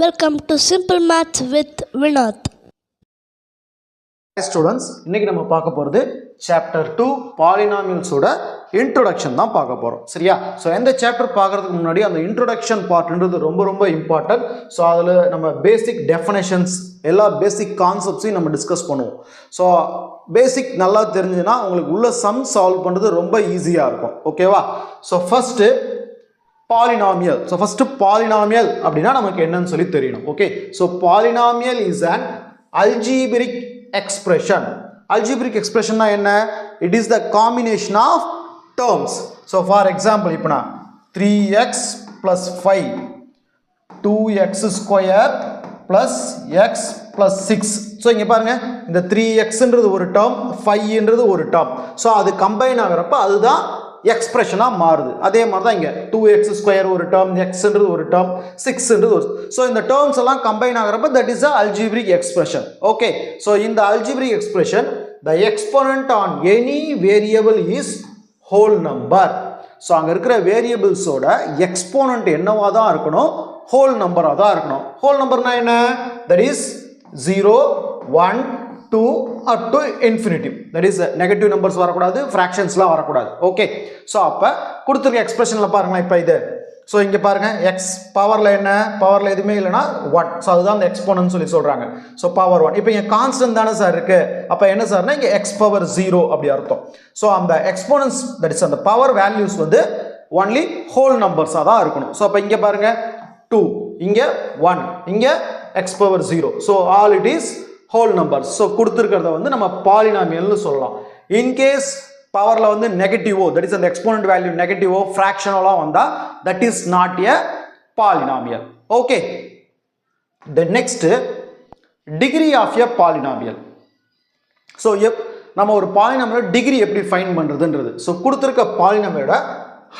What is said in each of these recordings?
Welcome to Simple Maths with Vinod. Hi students, இன்னைக்கு நம்ம பார்க்க போறது chapter 2 polynomials ஓட introduction தான் பார்க்க போறோம். சரியா? சோ இந்த chapter பார்க்கிறதுக்கு முன்னாடி அந்த introduction partன்றது ரொம்ப important. சோ அதுல நம்ம basic definitions எல்லா basic concepts நம்ம டிஸ்கஸ் பண்ணுவோம். சோ basic நல்லா தெரிஞ்சுனா உங்களுக்கு உள்ள sum solve பண்றது ரொம்ப ஈஸியா இருக்கும். ஓகேவா? So first polynomial. So first polynomial அப்படினா நமக்கு என்னன்னு சொல்லி தெரியணும். Okay, so polynomial is an algebraic expression. Algebraic expression na enna? It is the combination of terms. So for example இப்பனா 3x plus 5 2x square plus x plus 6. So இங்க பாருங்க இந்த 3x ன்றது ஒரு term 5 ன்றது ஒரு term. So அது combine ஆகறப்ப அதுதான் எக்ஸ்பிரஷனா மாறுது. அதே மாதிரி தான் இங்க 2x square ஒரு term, x ன்றது ஒரு term, 6 ன்றது ஒரு. So இந்த terms எல்லாம் combine ஆகறப்ப that is a algebraic expression. Okay, so in the algebraic expression the exponent on any variable is whole number. So அங்க இருக்கிற variables ஓட exponent என்னவா தான் இருக்கணும்? whole number ஆ தான் இருக்கணும். whole numberனா என்ன? that is 0 1 2 up to infinity. That is negative numbers வரக்கூடாது, fractionsலாம் வரக்கூடாது. ஓகே, ஸோ அப்போ கொடுத்துருக்க எக்ஸ்பிரஷனில் பாருங்களேன். இப்போ இது ஸோ இங்கே பாருங்க எக்ஸ் பவரில் என்ன? பவரில் எதுவுமே இல்லைனா 1. ஸோ அதுதான் அந்த எக்ஸ்போனன்ட் சொல்லி சொல்கிறாங்க. So power 1. இப்போ இங்கே கான்ஸ்டன்ட் தானே சார் இருக்கு. அப்போ என்ன சார்னா இங்கே எக்ஸ் பவர் 0 அப்படி அர்த்தம். ஸோ அந்த எக்ஸ்போனன்ஸ் தட் இஸ் அந்த பவர் வேல்யூஸ் வந்து ஒன்லி ஹோல் நம்பர்ஸாக தான் இருக்கணும். ஸோ அப்போ இங்கே பாருங்க 2, இங்கே 1, இங்கே X power 0. So all it is whole numbers. So கொடுத்திருக்கிறத வந்து நம்ம பாலினாமியல்னு சொல்லலாம். in case பவர்ல வந்து நெகட்டிவோ, that is அந்த exponent value நெகட்டிவோ ஃபிராக்ஷனலா வந்தா that is not a polynomial. okay, the next degree of a polynomial. so நம்ம ஒரு பாலினாமியல் டிகிரி எப்படி ஃபைண்ட் பண்றதுன்றது. so கொடுத்திருக்க பாலினாமியலோட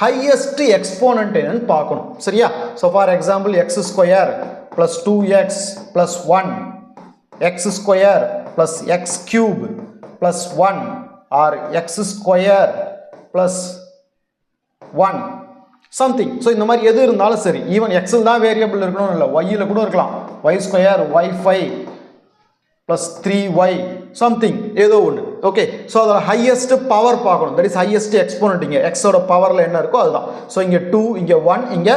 highest exponent என்னன்னு பார்க்கணும். சரியா? so for example x square plus 2x plus 1 x square plus x cube plus 1 or x square plus 1 something. so இந்த மாதிரி எது இருந்தாலும் சரி, ஈவன் x ல தான் வேரியபிள் இருக்கணும் இல்ல, y ல கூட இருக்கலாம். y square y5 plus 3y something ஏதோ ஒன்று. ஓகே, ஸோ அதோட ஹையஸ்ட் பவர் பார்க்கணும். That is highest exponent. இங்கே எக்ஸோட பவரில் என்ன இருக்கோ அதுதான். ஸோ இங்கே 2, இங்கே 1, இங்கே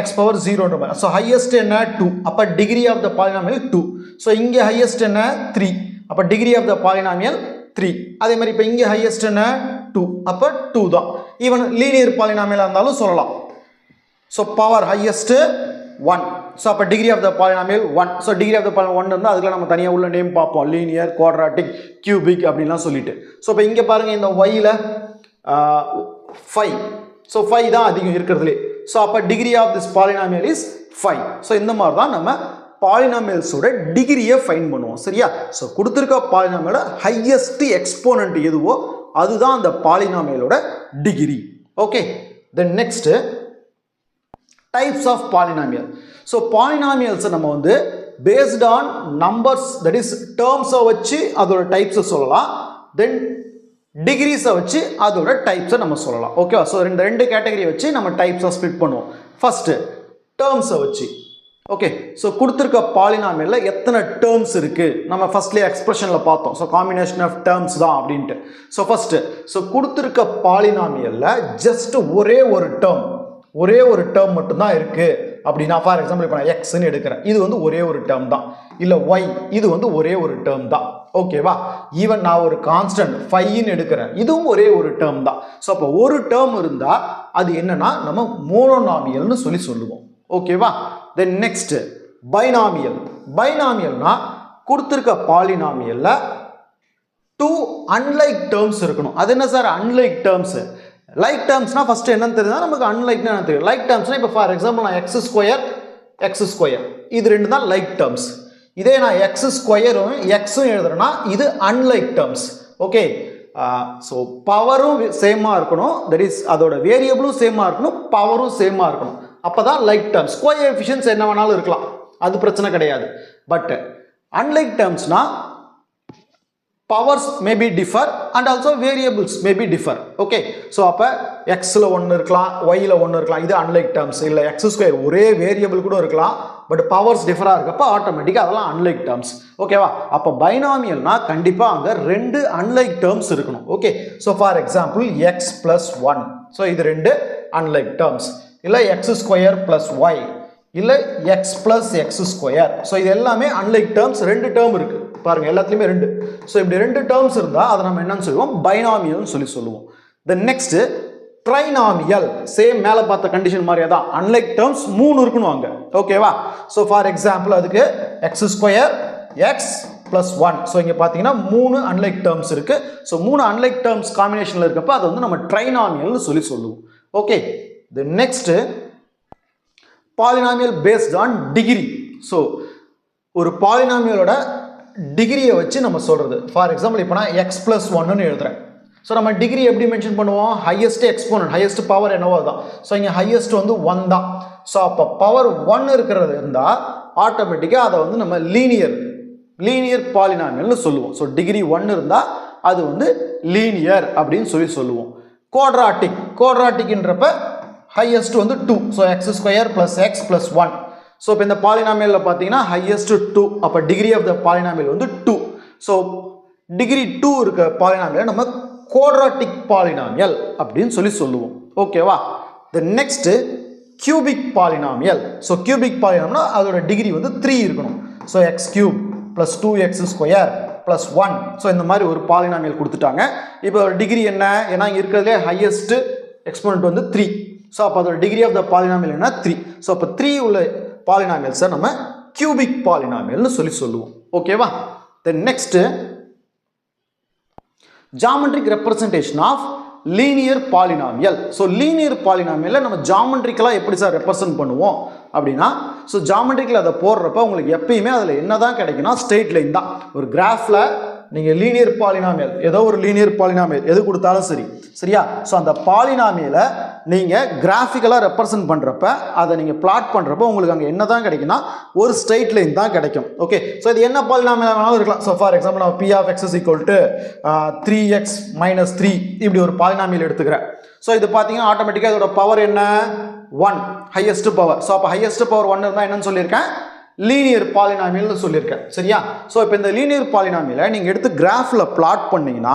x பவர் 0ன்ற மாதிரி. ஸோ ஹையஸ்ட் என்ன? 2. அப்போ degree of the polynomial 2. So இங்கே ஹையஸ்ட் என்ன? 3. அப்போ டிகிரி ஆஃப் த பாலினாமியல் 3. அதே மாதிரி இப்போ இங்கே ஹையஸ்ட் என்ன? 2. அப்போ 2 தான். ஈவன் லீனியர் பாலினாமியலாக இருந்தாலும் சொல்லலாம். So power highest 1. ஸோ அப்போ degree of the polynomial 1. So degree of the polynomial 1 இருந்தால் அதுக்குள்ள நம்ம தனியாக உள்ள நேம் பார்ப்போம். லீனியர், குவாட்ராட்டிக், கியூபிக் அப்படின்லாம் சொல்லிட்டு. ஸோ இப்போ இங்கே பாருங்கள் இந்த ஒய்யில் 5. ஸோ 5 தான் அதிகம் இருக்கிறதுலே. ஸோ அப்போ degree of this polynomial is 5. So இந்த மாதிரி தான் நம்ம பாலினாமியல்ஸோட டிகிரியை ஃபைண்ட் பண்ணுவோம். சரியா? ஸோ கொடுத்துருக்க பாலினாமியலோட ஹையஸ்ட் எக்ஸ்போனன்ட் எதுவோ அதுதான் அந்த பாலினாமியலோட degree. Okay, then next types of polynomial. So பாலினாமியல்ஸை நம்ம வந்து based on numbers, that is டேர்ம்ஸை வச்சு அதோட டைப்ஸை சொல்லலாம். தென் டிகிரிஸை வச்சு அதோட டைப்ஸை நம்ம சொல்லலாம். ஓகேவா? ஸோ ரெண்டு கேட்டகரி வச்சு நம்ம டைப்ஸை ஸ்ப்ளிட் பண்ணுவோம். ஃபர்ஸ்ட் டேர்ம்ஸை வச்சு. ஓகே, ஸோ கொடுத்துருக்க பாலினாமியல்ல எத்தனை டேர்ம்ஸ் இருக்கு நம்ம ஃபர்ஸ்ட்லேயே எக்ஸ்பிரஷன்ல பார்த்தோம். ஸோ காம்பினேஷன் ஆஃப் டேர்ம்ஸ் தான் அப்படின்ட்டு. ஸோ ஃபர்ஸ்ட் ஸோ கொடுத்துருக்க பாலினாமியல்ல ஜஸ்ட் ஒரே ஒரு டேர்ம் மட்டும்தான் இருக்கு அப்படின்னா, ஃபார் எக்ஸாம்பிள் இப்போ நான் எக்ஸ்ன்னு எடுக்கிறேன், இது வந்து ஒரே ஒரு டேர்ம் தான். இல்லை ஒய், இது வந்து ஒரே ஒரு டேர்ம் தான். ஓகேவா? ஈவன் நான் ஒரு கான்ஸ்டன்ட் 5ன்னு எடுக்கிறேன், இதுவும் ஒரே ஒரு டேர்ம் தான். ஸோ அப்போ ஒரு டேர்ம் இருந்தால் அது என்னன்னா நம்ம மோனோனாமியல்னு சொல்லுவோம். ஓகேவா? Then next binomial. பைனாமியல்னா கொடுத்துருக்க பாலினாமியல்ல 2 அன்லைக் டேர்ம்ஸ் இருக்கணும். அது என்ன சார் அன்லைக் டேர்ம்ஸ்? லைக் டேர்ம்ஸ்னா ஃபர்ஸ்ட் என்னன்னு தெரியுதா நமக்கு? அன்லைக்னா என்ன தெரியும்? லைக் டேர்ம்ஸ்னா இப்போ ஃபார் எக்ஸாம்பிள் நான் எக்ஸ் ஸ்கொயர் இது ரெண்டு தான் லைக் டேர்ம்ஸ். இதே நான் எக்ஸ் ஸ்கொயரும் எக்ஸும் எழுதுறேன்னா இது அன்லைக் டேர்ம்ஸ். ஓகே, ஸோ பவரும் சேமாக இருக்கணும், தட் இஸ் அதோட வேரியபிளும் சேமாக இருக்கணும், பவரும் சேமாக இருக்கணும். அப்போதான் லைக் டேர்ம்ஸ். கோஎஃபிஷியன்ட்ஸ் என்ன வேணாலும் இருக்கலாம், அது பிரச்சனை கிடையாது. பட் அன்லைக் டேர்ம்ஸ்னா powers may be differ and also variables may be differ. Okay, so அப்ப x ல 1 இருக்கலாம், y ல 1 இருக்கலாம். இது unlike terms. இல்ல x square ஒரே variable கூட இருக்கலாம், பட் பவர்ஸ் டிஃபராக இருக்கப்போ ஆட்டோமேட்டிக்காக அதெல்லாம் அன்லைக் டேர்ம்ஸ். ஓகேவா? அப்போ பைனாமியல்னா கண்டிப்பாக அங்கே 2 அன்லைக் டேர்ம்ஸ் இருக்கணும். Okay, so for example X plus 1, so இது 2 அன்லைக் டேர்ம்ஸ். இல்லை எக்ஸ் ஸ்கொயர் ப்ளஸ் ஒய், இல்லை X plus X square. So இது எல்லாமே அன்லைக் டேர்ம்ஸ். 2 டேர்ம் இருக்குது பாருங்கள், எல்லாத்துலேயுமே 2. ஸோ இப்படி 2 டேர்ம்ஸ் இருந்தால் அதை நம்ம என்னன்னு சொல்லுவோம்? பைனாமியல்னு சொல்லுவோம். Then next trinomial. சேம் மேலே பார்த்த கண்டிஷன் மாதிரியே தான், அன்லைக் டேர்ம்ஸ் 3 இருக்கணும் அங்கே. ஓகேவா? ஸோ ஃபார் எக்ஸாம்பிள் அதுக்கு X square X plus 1. So இங்கே பார்த்தீங்கன்னா 3 அன்லைக் டேர்ம்ஸ் இருக்குது. ஸோ 3 அன்லைக் டேர்ம்ஸ் காம்பினேஷனில் இருக்கப்போ அதை வந்து நம்ம ட்ரைனாமியல்னு சொல்லுவோம். Okay, the next polynomial based on degree. So ஒரு பாலினாமியலோட டிகிரியை வச்சு நம்ம சொல்கிறது. ஃபார் எக்ஸாம்பிள் இப்போ நான் எக்ஸ் ப்ளஸ் 1ன்னு எழுதுறேன். ஸோ நம்ம டிகிரி எப்படி மென்ஷன் பண்ணுவோம்? ஹையஸ்ட் எக்ஸ்போனன்ட், ஹையஸ்ட் பவர் என்னவோ தான். ஸோ இங்கே ஹையஸ்ட் வந்து 1 தான். ஸோ அப்போ பவர் 1 இருக்கிறது இருந்தால் ஆட்டோமேட்டிக்காக அதை வந்து நம்ம லீனியர் பாலினாமியல்னு சொல்லுவோம். ஸோ டிகிரி 1 இருந்தால் அது வந்து லீனியர் அப்படின்னு சொல்லுவோம். குவாட்ராட்டிக்ன்றப்ப ஹையஸ்ட் வந்து 2. So X square plus X plus 1. So இப்போ இந்த பாலினாமியலில் பார்த்தீங்கன்னா ஹையஸ்ட் 2. அப்போ டிகிரி ஆஃப் த பாலினாமியல் வந்து 2. ஸோ டிகிரி 2 இருக்க பாலினாமியல் நம்ம குவாட்ராட்டிக் பாலினாமியல் அப்படின்னு சொல்லுவோம். ஓகேவா? The next cubic polynomial. So cubic பாலினாமியல்னா அதோட டிகிரி வந்து 3 இருக்கணும். So x cube plus 2x square plus 1. So இந்த மாதிரி ஒரு பாலினாமியல் கொடுத்துட்டாங்க. இப்போ ஒரு டிகிரி என்ன? ஏன்னா இங்கே இருக்கிறதுலே ஹையஸ்ட் எக்ஸ்போனன்ட் வந்து 3. ஸோ அப்போ அதோட டிகிரி ஆஃப் த பாலினாமியல் என்ன? 3. ஸோ அப்போ 3 உள்ள பாலினாமியல்ஸை நம்ம கியூபிக் பாலினாமியல்னு சொல்லுவோம். ஓகேவா? Then next geometric representation of linear polynomial. So linear பாலினாமியலை நம்ம ஜாமெட்ரிக்கலாக எப்படி சார் ரெப்ரசன்ட் பண்ணுவோம் அப்படின்னா, ஸோ ஜாமெட்ரிக்கில் அதை போடுறப்ப உங்களுக்கு எப்பயுமே அதில் என்ன தான் கிடைக்குன்னா ஸ்ட்ரெயிட் லைன் தான். ஒரு கிராஃபில் நீங்கள் லீனியர் பாலினாமியல், ஏதோ ஒரு லீனியர் பாலினாமியல் எது கொடுத்தாலும் சரி, சரியா? ஸோ அந்த பாலினாமியலை நீங்கள் கிராஃபிக்கலாக ரெப்ரசன்ட் பண்ணுறப்ப, அதை நீங்கள் பிளாட் பண்ணுறப்ப உங்களுக்கு அங்கே என்ன தான் கிடைக்குன்னா ஒரு ஸ்ட்ரெயிட் லைன் தான் கிடைக்கும். ஓகே, ஸோ இது என்ன பாலினாமியல் வேணாலும் இருக்கலாம். ஸோ ஃபார் எக்ஸாம்பிள் நான் P of x is equal to 3x minus 3 இப்படி ஒரு பாலினாமியல் எடுத்துக்கிறேன். ஸோ இது பார்த்தீங்கன்னா ஆட்டோமேட்டிக்காக இதோட பவர் என்ன? 1, ஹையஸ்ட் பவர். ஸோ அப்போ ஹையஸ்ட் பவர் 1 இருந்தால் என்னன்னு சொல்லியிருக்கேன்? லீனியர் பாலினாமியல்னு சொல்லியிருக்கேன். சரியா? ஸோ இப்போ இந்த லீனியர் பாலினாமியலை நீங்கள் எடுத்து கிராஃபில் பிளாட் பண்ணிங்கன்னா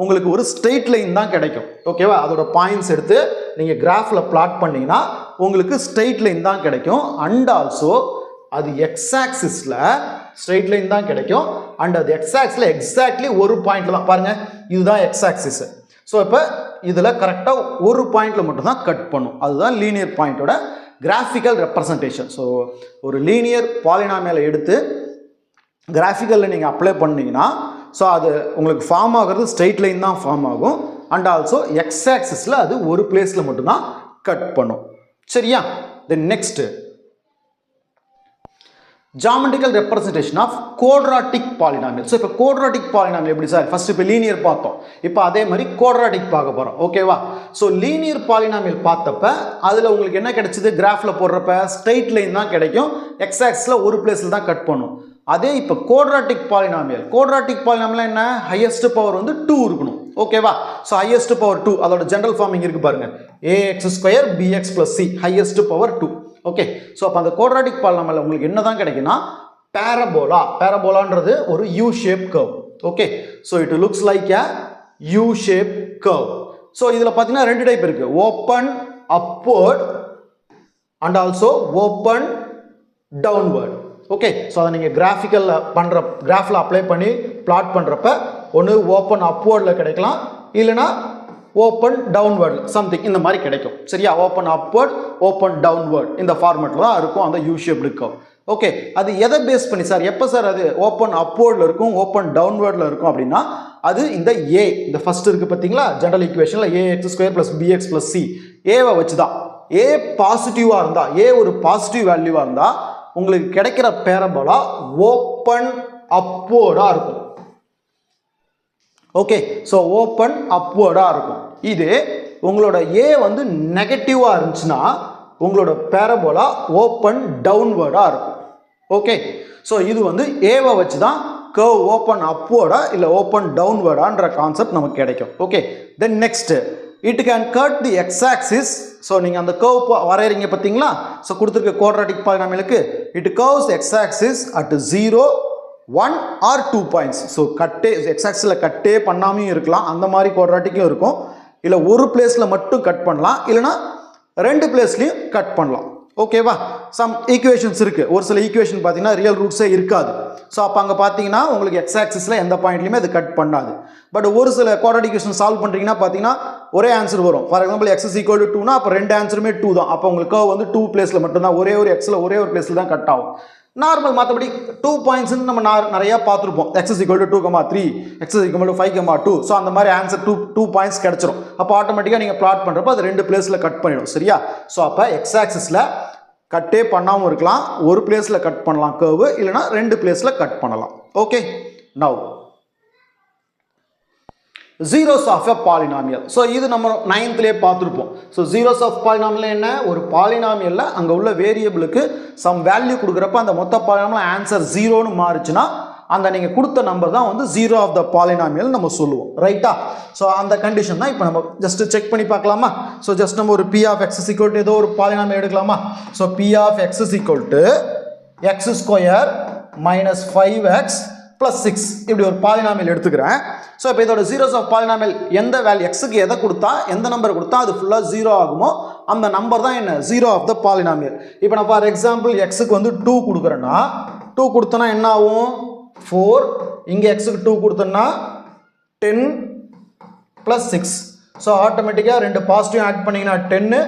உங்களுக்கு ஒரு ஸ்ட்ரெயிட் லைன் தான் கிடைக்கும். ஓகேவா? அதோட பாயிண்ட்ஸ் எடுத்து நீங்கள் கிராஃபில் பிளாட் பண்ணிங்கன்னா உங்களுக்கு ஸ்ட்ரெயிட் லைன் தான் கிடைக்கும். அண்ட் ஆல்சோ அது எக்ஸ் ஆக்சிஸில் ஸ்ட்ரெயிட் லைன் தான் கிடைக்கும். அண்ட் அது எக்ஸ் ஆக்சிஸில் எக்ஸாக்ட்லி ஒரு பாயிண்ட்ல தான். பாருங்கள், இதுதான் எக்ஸ் ஆக்சிஸ். ஸோ இப்போ இதில் கரெக்டாக ஒரு பாயிண்டில் மட்டும்தான் கட் பண்ணும். அதுதான் லீனியர் பாயிண்டோட கிராஃபிக்கல் ரெப்ரசன்டேஷன். ஸோ ஒரு லீனியர் பாலினாமியலை எடுத்து கிராஃபிக்கலில் நீங்கள் அப்ளை பண்ணிங்கன்னா ஸோ அது உங்களுக்கு ஃபார்ம் ஆகிறது ஸ்ட்ரெயிட் லைன் தான் ஃபார்ம் ஆகும். அண்ட் ஆல்சோ எக்ஸ் ஆக்சிஸில் அது ஒரு பிளேஸில் மட்டும்தான் கட் பண்ணும். சரியா? Then next geometrical representation of quadratic polynomial. So இப்போ குவாட்ராட்டிக் பாலினாமியல் எப்படி சார்? ஃபர்ஸ்ட் இப்போ லீனியர் பார்த்தோம், இப்போ அதே மாதிரி குவாட்ராட்டிக் பார்க்க போகிறோம். ஓகேவா? ஸோ லீனியர் பாலினாமியல் பார்த்தப்ப அதில் உங்களுக்கு என்ன கிடைச்சிது? கிராஃபில் போடுறப்ப ஸ்ட்ரெயிட் லைன் தான் கிடைக்கும், எக்ஸ் ஆக்சிஸில் ஒரு பிளேஸில் தான் கட் பண்ணும். அதே இப்போ குவாட்ராட்டிக் பாலினாமியல் என்ன? ஹையஸ்ட் பவர் வந்து 2 இருக்கணும். ஓகேவா? ஸோ ஹையஸ்ட் பவர் 2, அதோட ஜென்ரல் ஃபார்மிங் இருக்கு பாருங்க, ax square bx + c, highest power 2. Okay, so அப்போ அந்த குவாட்ராட்டிக் பாலினாமியல் உங்களுக்கு என்ன தான் கிடைக்குன்னா பேரபோலான்றது ஒரு U shape curve. Okay, so it looks like a U shape curve. So இதில் பார்த்தீங்கன்னா 2 டைப் இருக்கு, open upward and also open downward. Okay, so அதை நீங்கள் கிராஃபில் அப்ளை பண்ணி பிளாட் பண்ணுறப்ப ஒன்று ஓப்பன் அப்வர்டில் கிடைக்கலாம், இல்லைனா ஓப்பன் டவுன்வர்ட் சம்திங் இந்த மாதிரி கிடைக்கும். சரியா? ஓப்பன் அப்வர்ட் ஓப்பன் டவுன்வர்ட் இந்த ஃபார்மேட்டில் தான் இருக்கும் அந்த யூ ஷேப் கர்வ். ஓகே, அது எதை பேஸ் பண்ணி சார்? எப்போ சார் அது ஓப்பன் அப்வர்டில் இருக்கும் ஓப்பன் டவுன்வர்டில் இருக்கும் அப்படின்னா அது இந்த ஏ, இந்த ஃபர்ஸ்ட் இருக்குது பார்த்தீங்களா ஜெனரல் ஈக்குவேஷனில் ax² + bx + c, ஏவை வச்சு தான். ஏ பாசிட்டிவாக இருந்தால், ஏ ஒரு பாசிட்டிவ் வேல்யூவாக இருந்தால் உங்களுக்கு கிடைக்கிற பேரபோலா ஓப்பன் அப்வர்டாக இருக்கும். ஓகே, ஸோ ஓப்பன் அப்வர்டாக இருக்கும். இது உங்களோட ஏ வந்து நெகட்டிவாக இருந்துச்சுன்னா உங்களோட பேரபோலா ஓப்பன் டவுன்வர்டாக இருக்கும். ஓகே, ஸோ இது வந்து ஏவை வச்சு தான் கர்வ் ஓப்பன் அப்வர்டா இல்லை ஓப்பன் டவுன்வர்டான்ற கான்செப்ட் நமக்கு கிடைக்கும். Okay, then next it can cut the x axis so நீங்கள் அந்த கர்வ் வரைகிறீங்க பார்த்தீங்களா? ஸோ கொடுத்துருக்க குவாட்ராட்டிக் பாலினாமியலுக்கு it curves x axis at 0, 1 or 2 points. So கட்டே எக்ஸ் ஆக்சிஸில் கட்டே பண்ணாமையும் இருக்கலாம், அந்த மாதிரி குவாட்ராட்டிக்கும் இருக்கும். இல்லை ஒரு பிளேஸில் மட்டும் கட் பண்ணலாம், இல்லைனா ரெண்டு பிளேஸ்லையும் கட் பண்ணலாம். ஓகேவா? சம் ஈக்குவேஷன்ஸ் இருக்குது. ஒரு சில ஈக்குவேஷன் பார்த்தீங்கன்னா ரியல் ரூட்ஸே இருக்காது. ஸோ அப்போ அங்கே பார்த்தீங்கன்னா உங்களுக்கு எக்ஸ் ஆக்சிஸில் எந்த பாயிண்ட்லையுமே அது கட் பண்ணாது. பட் ஒரு சில குவாட்ராட்டிக் ஈக்குவேஷன் சால்வ் பண்ணுறீங்கன்னா பார்த்தீங்கன்னா ஒரே ஆன்சர் வரும். For example x is equal to 2னா அப்போ ரெண்டு ஆன்சருமே 2 தான். அப்போ உங்களுக்கு கர்வ் வந்து 2 பிளேஸில் மட்டும்தான், ஒரே ஒரு எக்ஸில் ஒரே ஒரு பிளேஸில் தான் கட் ஆகும். நார்மல் மற்றபடி 2 பாயிண்ட்ஸ்ன்னு நம்ம நிறையா பார்த்துருப்போம். X is equal to 2,3, X is equal to 5,2. So அந்த மாதிரி ஆன்சர் 2 பாயிண்ட்ஸ் கிடச்சிரும். அப்போ ஆட்டோமேட்டிக்காக நீங்கள் ப்ளாட் பண்ணுறப்போ அது ரெண்டு பிளேஸில் கட் பண்ணிடும். சரியா? ஸோ அப்போ எக்ஸ் ஆக்சிஸில் கட்டே பண்ணாமல் இருக்கலாம், ஒரு பிளேஸில் கட் பண்ணலாம் கர்வு, இல்லைனா ரெண்டு பிளேஸில் கட் பண்ணலாம். Okay, now zeros of a polynomial. So இது நம்ம 9th பார்த்துருப்போம். ஸோ zeros of polynomial என்ன? ஒரு பாலினாமியலில் அங்கே உள்ள வேரியபிளுக்கு சம் வேல்யூ கொடுக்குறப்ப அந்த மொத்த பாலினாமியல் ஆன்சர் 0ன்னு மாறுச்சுன்னா அந்த நீங்கள் கொடுத்த நம்பர் தான் வந்து ஜீரோ ஆஃப் த பாலினாமியல் நம்ம சொல்லுவோம். ரைட்டா? ஸோ அந்த கண்டிஷன் தான் இப்போ நம்ம ஜஸ்ட் செக் பண்ணி பார்க்கலாமா? ஸோ ஜஸ்ட் நம்ம ஒரு P of x is equal to ஏதோ ஒரு பாலினாமியல் எடுக்கலாமா? So P of x is equal to x square minus 5x + 6 இப்படி ஒரு பாலினாமியல் எடுத்துக்கிறேன். ஸோ இப்போ இதோட ஜீரோஸ் ஆஃப் பாலினாமியல் எந்த வேல்யூ எக்ஸுக்கு எதை கொடுத்தா எந்த நம்பர் கொடுத்தா அது ஃபுல்லாக 0 ஆகுமோ அந்த நம்பர் தான் என்ன? Zero of the polynomial. இப்போ நான் ஃபார் எக்ஸாம்பிள் எக்ஸுக்கு வந்து 2 கொடுக்குறேன்னா 2 கொடுத்தோன்னா என்ன ஆகும்? 4. இங்கே எக்ஸுக்கு 2 கொடுத்தோன்னா 10 + 6. ஸோ ஆட்டோமேட்டிக்காக ரெண்டு பாசிட்டிவ் ஆட் பண்ணிங்கன்னா 10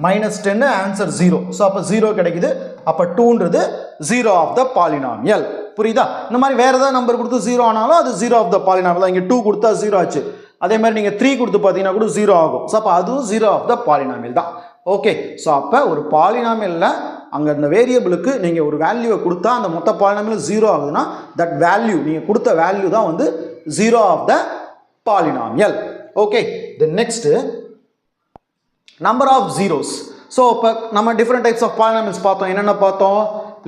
-10 ஆன்சர் 0. ஸோ அப்போ 0 கிடைக்குது. அப்போ 2ன்றது ஜீரோ ஆஃப் த பாலினாமியல். புரியுதா? இந்த மாதிரி வேறு ஏதாவது நம்பர் கொடுத்து 0 ஆனாலும் அது ஜீரோ ஆஃப் த பாலினாமியல் தான். இங்கே 2 கொடுத்தா 0 ஆச்சு. அதே மாதிரி நீங்கள் 3 கொடுத்து பார்த்தீங்கன்னா கூட 0 ஆகும். ஸோ அப்போ அதுவும் ஜீரோ ஆஃப் த பாலினாமியல் தான். ஓகே, ஸோ அப்போ ஒரு பாலினாமியலில் அங்கே இந்த வேரியபிளுக்கு நீங்கள் ஒரு வேல்யூவை கொடுத்தா அந்த மொத்த பாலினாமியல் 0 ஆகுதுன்னா தட் வேல்யூ நீங்கள் கொடுத்த வேல்யூ தான் வந்து zero of the polynomial. Okay, then next number of zeros. So இப்போ நம்ம டிஃப்ரெண்ட் டைப்ஸ் ஆஃப் பாலினாமியல்ஸ் பார்த்தோம். என்னென்ன பார்த்தோம்?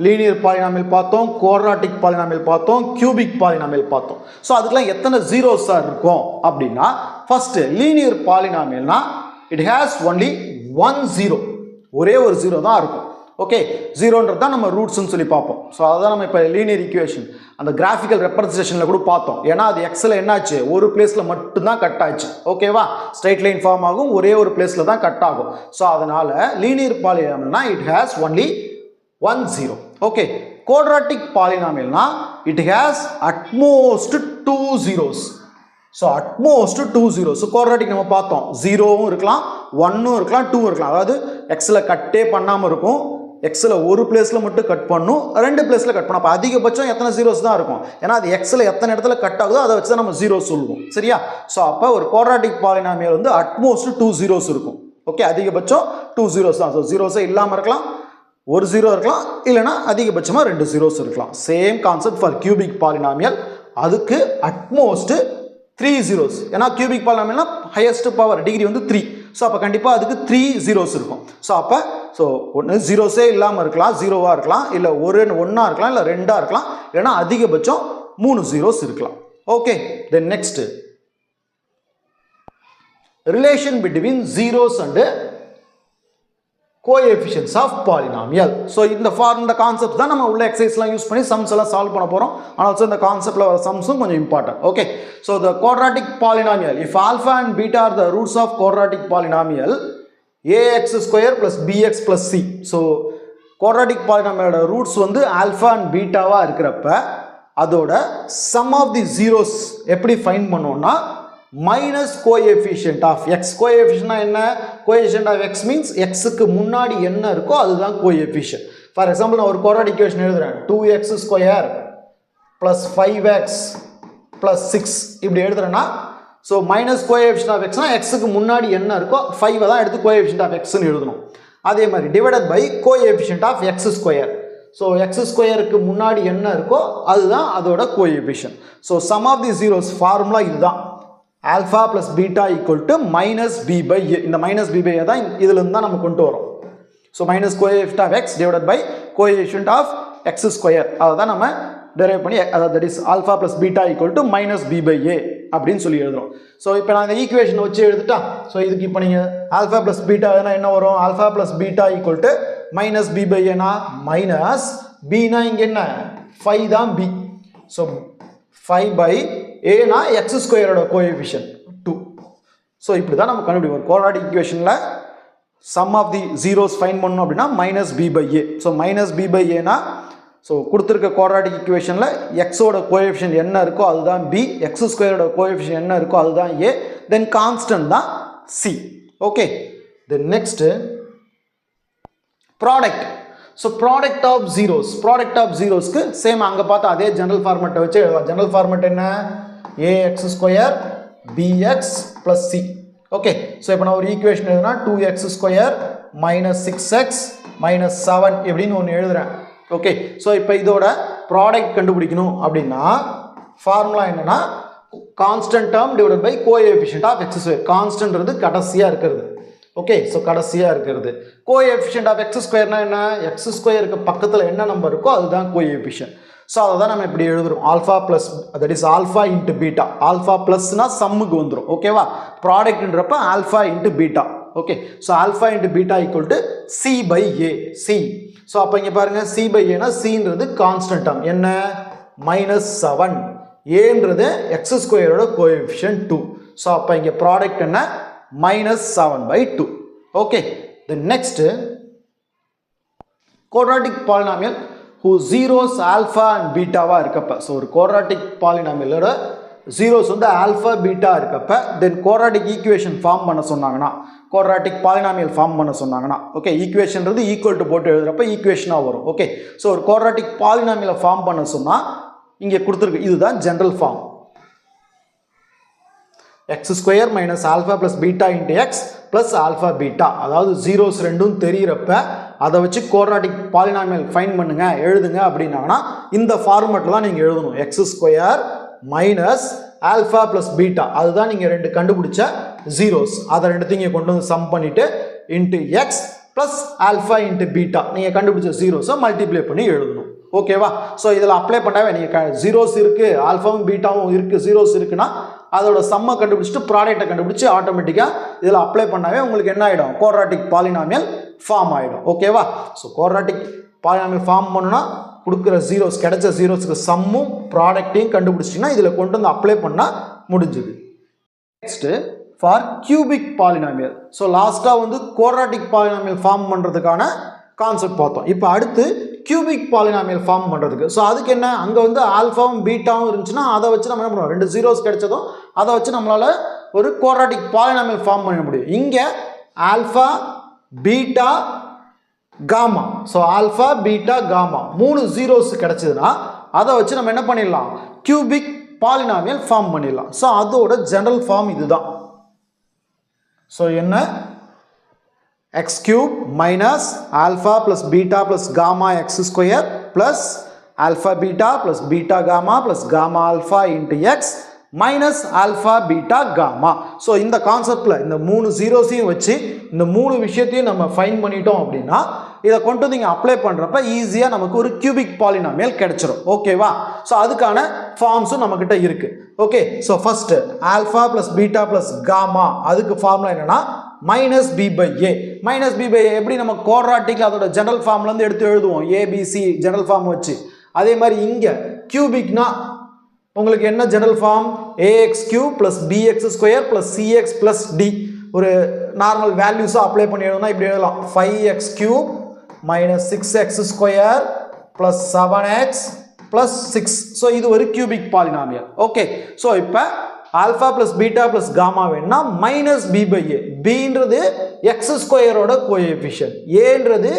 லீனியர் பாலினாமியல் பார்த்தோம், குவாட்ராட்டிக் பாலினாமியல் பார்த்தோம், கியூபிக் பாலினாமியல் பார்த்தோம். ஸோ அதுக்கெல்லாம் எத்தனை ஜீரோஸாக இருக்கும் அப்படின்னா, ஃபஸ்ட்டு லீனியர் பாலினாமியல்னா இட் ஹேஸ் ஒன்லி 1 0. ஒரே ஒரு 0 தான் இருக்கும். ஓகே, 0ன்றது தான் நம்ம ரூட்ஸ்ன்னு சொல்லி பார்ப்போம். ஸோ அதுதான் நம்ம இப்போ லீனியர் ஈக்குவேஷன் அந்த கிராஃபிக்கல் ரெப்ரசன்டேஷனில் கூட பார்த்தோம். ஏன்னா அது எக்ஸில் என்னாச்சு? ஒரு பிளேஸில் மட்டும்தான் கட் ஆச்சு. ஓகேவா? ஸ்ட்ரைட் லைன் ஃபார்ம் ஆகும், ஒரே ஒரு பிளேஸில் தான் கட் ஆகும். ஸோ அதனால் லீனியர் பாலினாமியல்னா it has only 1 0. Okay, quadratic பாலினாமியல்னா it has at most 2 zeros. So at most 2 zeros. So quadratic நம்ம பார்த்தோம், 0வும் இருக்கலாம், 1ம் இருக்கலாம், 2வும் இருக்கலாம். அதாவது எக்ஸில் கட்டே பண்ணாமல் இருக்கும், எக்ஸில் ஒரு பிளேஸில் மட்டும் கட் பண்ணும், ரெண்டு பிளேஸில் கட் பண்ணும். அப்போ அதிகபட்சம் எத்தனை ஜீரோஸ் தான் இருக்கும்? ஏன்னா அது எக்ஸில் எத்தனை இடத்துல கட் ஆகுதோ அதை வச்சு தான் நம்ம 0 சொல்லுவோம். சரியா? ஸோ அப்போ ஒரு குவாட்ராட்டிக் பாலினாமியல் வந்து அட்மோஸ்ட் 2 zeros இருக்கும். ஓகே, அதிகபட்சம் 2 zeros தான். ஸோ ஜீரோஸே இல்லாமல் இருக்கலாம், ஒரு 0 இருக்கலாம், இல்லைனா அதிகபட்சமாக 2 zeros இருக்கலாம். Same concept for cubic polynomial. அதுக்கு அட்மோஸ்ட் 3 zeros. ஏன்னா கியூபிக் பாலினாமியல்னா ஹையஸ்ட் பவர் டிகிரி வந்து 3. ஸோ அப்போ கண்டிப்பாக அதுக்கு 3 zeros இருக்கும். ஸோ அப்போ ஒன்று ஜீரோஸே இல்லாமல் இருக்கலாம், 0வாக இருக்கலாம், இல்லை ஒன்றா இருக்கலாம், இல்லை 2ஆக இருக்கலாம், இல்லைனா அதிகபட்சம் 3 zeros இருக்கலாம். Okay, then next relation between zeros and coefficients of polynomial. So இந்த கான்செப்ட் தான் நம்ம உள்ள எக்ஸசைஸ்லாம் யூஸ் பண்ணி சம்ஸ் எல்லாம் சால்வ் பண்ண போகிறோம். ஆனால் ஆல்சோ இந்த கான்செப்டில் வர சம்ஸும் கொஞ்சம் important. Okay, so the quadratic polynomial if alpha and beta are the roots of quadratic polynomial ax² + bx + c. So quadratic பாலினாமியலோட ரூட்ஸ் வந்து ஆல்ஃபா அண்ட் பீட்டாவாக இருக்கிறப்ப அதோட சம் ஆஃப் தி ஜீரோஸ் எப்படி ஃபைண்ட் பண்ணோம்னா மைனஸ் கோஎஃபிஷியன்ட் ஆஃப் எக்ஸ். கோஎஃபிஷியன்ட்னா என்ன? Coefficient of X means எக்ஸுக்கு முன்னாடி என்ன இருக்கோ அதுதான் கோஎஃபிஷியன்ட். ஃபார் எக்ஸாம்பிள் நான் ஒரு குவாட்ராட்டிக் ஈக்குவேஷன் எழுதுறேன், 2x² + 5x + 6 இப்படி எழுதுறேன்னா ஸோ மைனஸ் கோஎஃபிஷியன்ட் ஆஃப் எக்ஸ்னா எக்ஸுக்கு முன்னாடி என்ன இருக்கோ 5 தான் எடுத்து கோஎஃபிஷியன்ட் ஆஃப் எக்ஸ்ன்னு எழுதணும். அதே மாதிரி divided by coefficient of x². So x²க்கு முன்னாடி என்ன இருக்கோ அதுதான் அதோட coefficient. So sum of the zeros formula இதுதான், ஆல்ஃபா + பீட்டா = -b/a. இந்த -b/a தான் இதுலேருந்து தான் நம்ம கொண்டு வரோம். So minus coefficient of x divided by coefficient of x². அதை தான் நம்ம டெரைவ் பண்ணி, அதாவது that is alpha + beta = -b/a அப்படின்னு சொல்லி எழுதுறோம். ஸோ இப்போ நான் இந்த ஈக்குவேஷனை வச்சு எழுதுட்டா. ஸோ இதுக்கு இப்போ நீங்கள் ஆல்ஃபா ப்ளஸ் பீட்டா என்ன வரும்? Alpha plus beta equal to minus b by ஏனா மைனஸ் பினா இங்கே என்ன 5 தான் பி. ஸோ 5 பை ஏனா எக்ஸ் ஸ்கொயரோட கோஎஃபிஷியன்ட் 2. ஸோ இப்படி தான் நம்ம கண்டுபிடிப்போம். குவாட்ராட்டிக் ஈக்குவேஷனில் sum of the zeros find பண்ணணும் அப்படின்னா minus b by a. So minus b by ஏனா ஸோ கொடுத்துருக்க குவாட்ராட்டிக் ஈக்குவேஷனில் எக்ஸோட கோஎஃபிஷியன்ட் என்ன இருக்கோ அதுதான் பி, எக்ஸ் ஸ்கொயரோட கோஎஃபிஷியன்ட் என்ன இருக்கோ அதுதான் ஏ, தென் கான்ஸ்டன்ட் தான் c. Okay, then next product. So product of ஜீரோஸ்க்கு சேம் அங்கே பார்த்தா அதே ஜெனரல் ஃபார்மெட்டை வச்சு எழுதலாம். ஜெனரல் ஃபார்மெட் என்ன? A x square b x plus c. Okay, so இப்போ நான் ஒரு ஈக்குவேஷன் எழுதுனா 2x square minus 6x minus 7 எப்படின்னு ஒன்று எழுதுறேன். ஓகே, ஸோ இப்போ இதோட ப்ராடக்ட் கண்டுபிடிக்கணும் அப்படின்னா ஃபார்முலா என்னன்னா constant term divided by coefficient of x square. கான்ஸ்டன்ட்றது கடைசியாக இருக்கிறது. ஓகே, ஸோ கடைசியாக இருக்கிறது. கோஎஃபிஷியன்ட் ஆஃப் எக்ஸ் ஸ்கொயர்னா என்ன? எக்ஸ் ஸ்கொயருக்கு பக்கத்தில் என்ன நம்பர் இருக்கோ அதுதான் கோஎஃபிஷியன்ட். ஸோ அதை தான் நம்ம இப்படி எழுதுறோம். Alpha plus that is alpha into beta. Alpha ப்ளஸ்னா சம்முக்கு வந்துடும். ஓகேவா? ப்ராடக்ட்ன்றப்ப alpha into beta. Okay, so alpha into beta equal to c by a. C. So அப்போ இங்கே பாருங்கள், சி பை ஏனா சின்றது கான்ஸ்டன்ட் டேர்ம் என்ன? மைனஸ் 7. ஏன்றது எக்ஸ் ஸ்கொயரோட கோஎஃபிஷியன்ட் 2. ஸோ அப்போ இங்கே ப்ராடக்ட் என்ன? Minus 7/2. Okay, then next quadratic polynomial whose zeros alpha and பீட்டாவா இருக்கப்ப. ஸோ ஒரு குவாட்ராட்டிக் பாலினாமியலோட ஜீரோஸ் வந்து ஆல்ஃபா பீட்டா இருக்கப்ப தென் குவாட்ராட்டிக் ஈக்குவேஷன் ஃபார்ம் பண்ண சொன்னாங்கன்னா, குவாட்ராட்டிக் பாலினாமியல் ஃபார்ம் பண்ண சொன்னாங்கன்னா, ஓகே, ஈக்குவேஷன்றது ஈக்குவல் டு போட்டு எழுதுறப்ப ஈக்குவேஷனாக வரும். ஓகே, ஸோ ஒரு குவாட்ராட்டிக் பாலினாமியலை ஃபார்ம் பண்ண சொன்னால் இங்கே கொடுத்துருக்கு, இதுதான் general form. X square minus alpha plus beta into x plus alpha beta. அதாவது ஜீரோஸ் ரெண்டும் தெரிகிறப்ப அதை வச்சு குவாட்ராட்டிக் பாலினாமியல் ஃபைண்ட் பண்ணுங்க, எழுதுங்க அப்படின்னாங்கன்னா இந்த ஃபார்மெட்டில் தான் நீங்கள் எழுதணும். X square minus alpha plus beta, அதுதான் நீங்கள் ரெண்டு கண்டுபிடிச்ச ஜீரோஸ். அதை ரெண்டுத்தையும் இங்கே கொண்டு வந்து சம் பண்ணிவிட்டு into x plus alpha into beta நீங்கள் கண்டுபிடிச்ச ஜீரோஸை மல்டிப்ளை பண்ணி எழுதணும். ஓகேவா? ஸோ இதில் அப்ளை பண்ணாவே நீங்கள் ஜீரோஸ் இருக்குது, ஆல்ஃபாவும் பீட்டாவும் இருக்குது, ஜீரோஸ் இருக்குன்னா அதோட சம்மை கண்டுபிடிச்சிட்டு ப்ராடக்டை கண்டுபிடிச்சி ஆட்டோமேட்டிக்காக இதில் அப்ளை பண்ணாவே உங்களுக்கு என்ன ஆகிடும்? குவாட்ராட்டிக் பாலினாமியல் ஃபார்ம் ஆகிடும். ஓகேவா? ஸோ குவாட்ராட்டிக் பாலினாமியல் ஃபார்ம் பண்ணுன்னா கொடுக்குற ஜீரோஸ், கிடைச்ச ஜீரோஸுக்கு சம்மும் ப்ராடக்டையும் கண்டுபிடிச்சிட்டிங்கன்னா இதில் கொண்டு வந்து அப்ளை பண்ணால் முடிஞ்சுது. Next for cubic polynomial. So லாஸ்ட்டாக வந்து குவாட்ராட்டிக் பாலினாமியல் ஃபார்ம் பண்ணுறதுக்கான கான்செப்ட் பார்த்தோம். இப்போ அடுத்து கியூபிக் பாலினாமியல் ஃபார்ம் பண்ணுறதுக்கு. ஸோ அதுக்கு என்ன? அங்கே வந்து ஆல்ஃபாவும் பீட்டாவும் இருந்துச்சுன்னா அதை வச்சு நம்ம என்ன பண்ணுவோம்? ரெண்டு ஜீரோஸ் கிடைச்சதும் அதை வச்சு நம்மளால் ஒரு குவாட்ராட்டிக் பாலினாமியல் ஃபார்ம் பண்ண முடியும். இங்கே alpha beta gamma, so alpha beta gamma 3 zeros கிடைச்சதுன்னா அதை வச்சு நம்ம என்ன பண்ணிடலாம்? கியூபிக் பாலினாமியல் ஃபார்ம் பண்ணிடலாம். ஸோ அதோட ஜெனரல் ஃபார்ம் இதுதான். ஸோ என்ன? x cube minus alpha plus beta plus gamma x square plus alpha beta plus beta gamma plus gamma alpha into x minus alpha beta gamma. So இந்த கான்செப்டில் இந்த 3 ஜீரோஸையும் வச்சு இந்த 3 விஷயத்தையும் நம்ம ஃபைன் பண்ணிட்டோம் அப்படின்னா இதை கொண்டு நீங்கள் அப்ளை பண்ணுறப்ப ஈஸியாக நமக்கு ஒரு கியூபிக் பாலினாமியல் கிடைச்சிரும். ஓகேவா? ஸோ அதுக்கான ஃபார்ம்ஸும் நம்மக்கிட்ட இருக்குது. Okay, so first alpha plus beta plus gamma, அதுக்கு ஃபார்முலா என்னென்னா minus b by a. Minus b by a எப்படி நம்ம குவாட்ராட்டிக்ல அதோட ஜெனரல் ஃபார்ம்லேருந்து எடுத்து எழுதுவோம், ஏபிசி ஜெனரல் ஃபார்ம் வச்சு. அதே மாதிரி இங்கே கியூபிக்னா உங்களுக்கு என்ன general form? A x cube plus b x square plus c x plus d. ஒரு நார்மல் வேல்யூஸாக அப்ளை பண்ணி எழுதணும்னா இப்படி எழுதலாம், 5x cube minus 6x square plus 7x plus 6. So இது ஒரு கியூபிக் பாலினாமியல். ஓகே, ஸோ இப்போ alpha plus beta plus gamma வேணும்னா மைனஸ் பி பை ஏ. பின்றது எக்ஸ் ஸ்கொயரோட கோஎஃபிஷியன்ட், ஏன்றது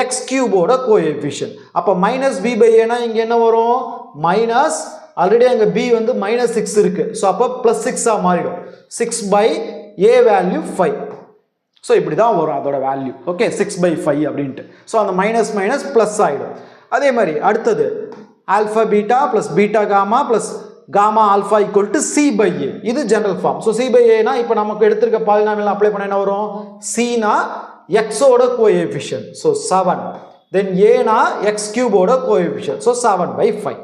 எக்ஸ் கியூபோட கோஎஃபிஷியன்ட். அப்போ மைனஸ் பி பை ஏனா இங்கே என்ன வரும்? மைனஸ், ஆல்ரெடி அங்கே பி வந்து மைனஸ் 6 இருக்குது. ஸோ அப்போ ப்ளஸ் 6ஆக மாறிடும். 6 பை ஏ வேல்யூ 5. ஸோ இப்படி தான் வரும் அதோட வேல்யூ. ஓகே, 6/5 அப்படின்ட்டு. ஸோ அந்த மைனஸ் மைனஸ் ப்ளஸ் ஆகிடும். அதே மாதிரி அடுத்தது alpha beta plus beta gamma plus gamma alpha equal to c by a. இது general form. So c by ஏனா இப்போ நமக்கு எடுத்திருக்க பாலினாமியல் அப்ளை பண்ண என்ன வரும்? சினா எக்ஸோட கோஎஃபிஷியன்ட், ஸோ 7. தென் ஏனா எக்ஸ் கியூபோட கோஎஃபிஷியன்ட், ஸோ 7/5.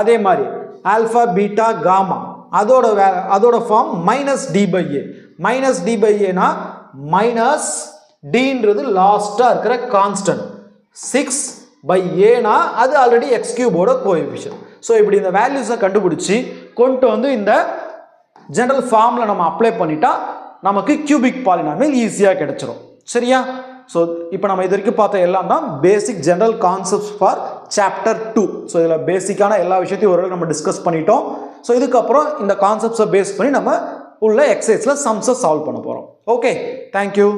அதே மாதிரி ஆல்ஃபா பீட்டா காமா அதோட form minus d by a. Minus d by ஏனா மைனஸ் டின்றது லாஸ்ட்டாக இருக்கிற கான்ஸ்டன்ட், 6 பை ஏனா அது ஆல்ரெடி எக்ஸ் கியூபோட கோஎஃபிஷியன்ட். ஸோ இப்படி இந்த வேல்யூஸை கண்டுபிடிச்சி கொண்டு வந்து இந்த ஜெனரல் ஃபார்மில் நம்ம அப்ளை பண்ணிட்டா நமக்கு கியூபிக் பாலினாமியல் ஈஸியாக கிடைச்சிரும். சரியா? ஸோ இப்போ நம்ம இது வரைக்கும் பார்த்த எல்லாம் தான் basic general concepts for chapter 2. So இதில் பேசிக்கான எல்லா விஷயத்தையும் ஓரளவுக்கு நம்ம டிஸ்கஸ் பண்ணிட்டோம். ஸோ இதுக்கப்புறம் இந்த கான்செப்ட்ஸை பேஸ் பண்ணி நம்ம உள்ள எக்ஸசைஸில் சம்ஸை சால்வ் பண்ண போகிறோம். Okay, thank you.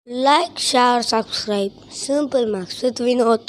Like, share, subscribe. Simple Maths with Vinod.